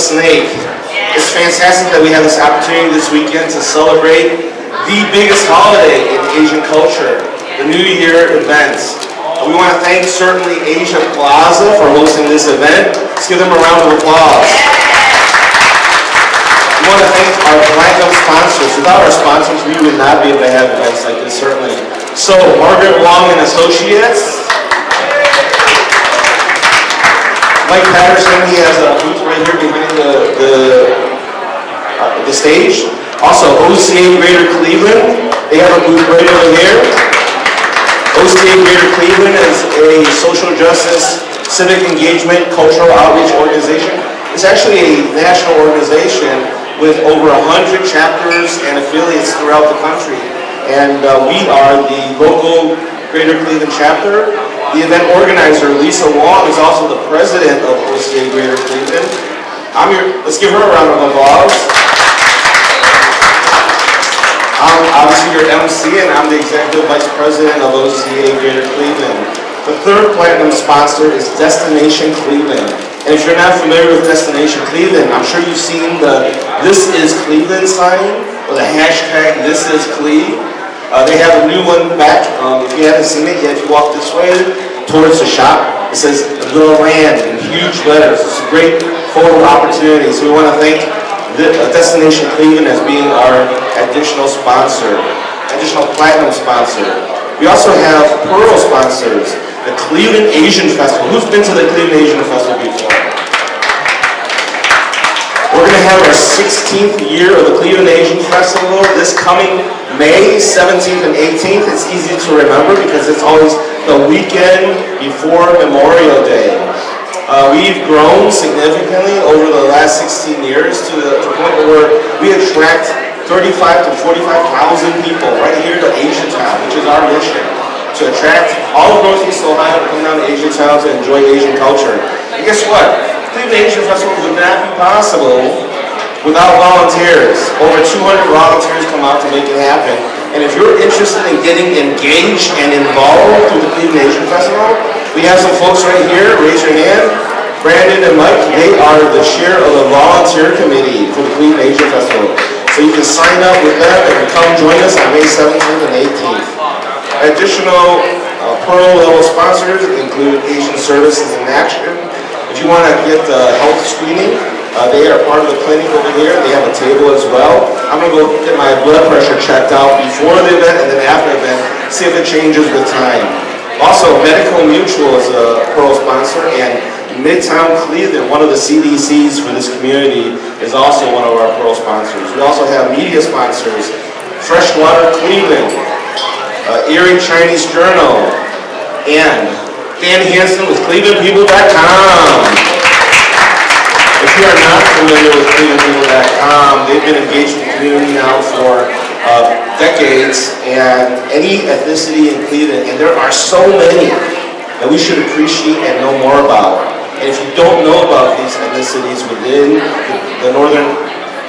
snake. It's fantastic that we have this opportunity this weekend to celebrate the biggest holiday in Asian culture, the New Year events. We want to thank certainly Asia Plaza for hosting this event. Let's give them a round of applause. We want to thank our platinum sponsors. Without our sponsors, we would not be able to have events like this, certainly. So, Margaret Wong and Associates. Mike Patterson, he has a booth right here behind the stage. Also, OCA Greater Cleveland, they have a booth right over here. OCA Greater Cleveland is a social justice, civic engagement, cultural outreach organization. It's actually a national organization with over 100 chapters and affiliates throughout the country. And we are the local Greater Cleveland chapter. The event organizer, Lisa Wong, is also the president of OCA Greater Cleveland. Let's give her a round of applause. I'm obviously your MC, and I'm the executive vice president of OCA Greater Cleveland. The third platinum sponsor is Destination Cleveland. And if you're not familiar with Destination Cleveland, I'm sure you've seen the This Is Cleveland sign, or the hashtag This Is Cle. They have a new one back. If you haven't seen it yet, if you walk this way towards the shop, it says The Land in huge letters. It's a great photo opportunity. So we want to thank Destination Cleveland as being our additional sponsor, additional platinum sponsor. We also have Pearl sponsors, the Cleveland Asian Festival. Who's been to the Cleveland Asian Festival before? We're going to have our 16th year of the Cleveland Asian Festival this coming May 17th and 18th. It's easy to remember because it's always the weekend before Memorial Day. We've grown significantly over the last 16 years to the point where we attract 35 to 45,000 people right here to Asiatown, which is our mission, to attract all of Northeast Ohio to come down to Asiatown to enjoy Asian culture. And guess what? Cleveland Asian Festival would not be possible without volunteers. Over 200 volunteers come out to make it happen. And if you're interested in getting engaged and involved through the Cleveland Asian Festival, we have some folks right here. Raise your hand. Brandon and Mike, they are the chair of the volunteer committee for the Cleveland Asian Festival. So you can sign up with them and come join us on May 17th and 18th. Additional Pearl level sponsors include Asian Services in Action. If you want to get health screening, they are part of the clinic over here. They have a table as well. I'm going to go get my blood pressure checked out before the event and then after the event, see if it changes with time. Also, Medical Mutual is a Pearl sponsor, and Midtown Cleveland, one of the CDCs for this community, is also one of our Pearl sponsors. We also have media sponsors, Freshwater Cleveland, Erie Chinese Journal, and Dan Hansen with ClevelandPeople.com. If you are not familiar with ClevelandPeople.com, they've been engaged with the community now for decades, and any ethnicity in Cleveland, and there are so many that we should appreciate and know more about. And if you don't know about these ethnicities within the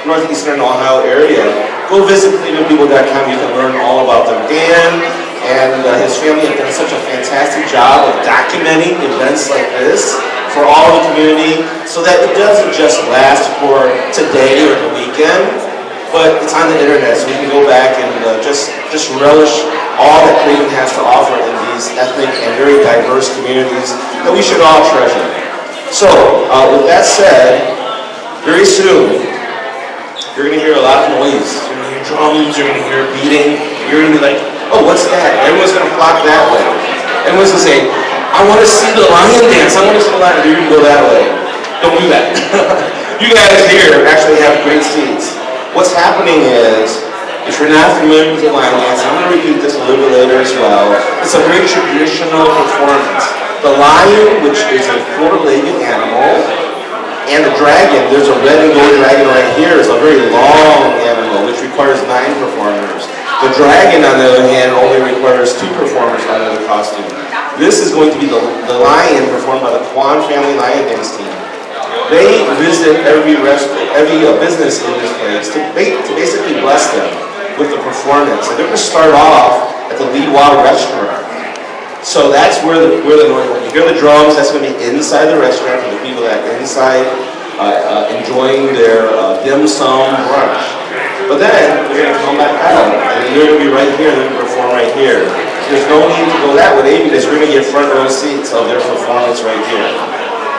northeastern Ohio area, go visit ClevelandPeople.com. You can learn all about them. Dan and his family have done such a fantastic job of documenting events like this for all the community so that it doesn't just last for today or the weekend, but it's on the internet so we can go back and just relish all that Cleveland has to offer in these ethnic and very diverse communities that we should all treasure. So, with that said, very soon, you're going to hear a lot of noise. You're going to hear drums, you're going to hear beating, you're going to be like, oh, what's that? Everyone's going to flock that way. Everyone's going to say, I want to see the lion dance. I want to see the lion dance. You're going to go that way. Don't do that. You guys here actually have great seats. What's happening is, if you're not familiar with the lion dance, I'm going to repeat this a little bit later as well. It's a very traditional performance. The lion, which is a four-legged animal, and the dragon, there's a red and gold dragon right here, is a very long animal, which requires 9 performers. The dragon, on the other hand, only requires 2 performers under the costume. This is going to be the lion performed by the Kwan family lion dance team. They visit every business in this place to basically bless them with the performance. And they're going to start off at the Liwa restaurant. So that's where the noise, when you hear the drums, that's going to be inside the restaurant for the people that are inside enjoying their dim sum brunch. But then they're going to come back out, and you're going to be right here, and they're going to perform right here. There's no need to go that way because you're going to get front row seats of their performance right here.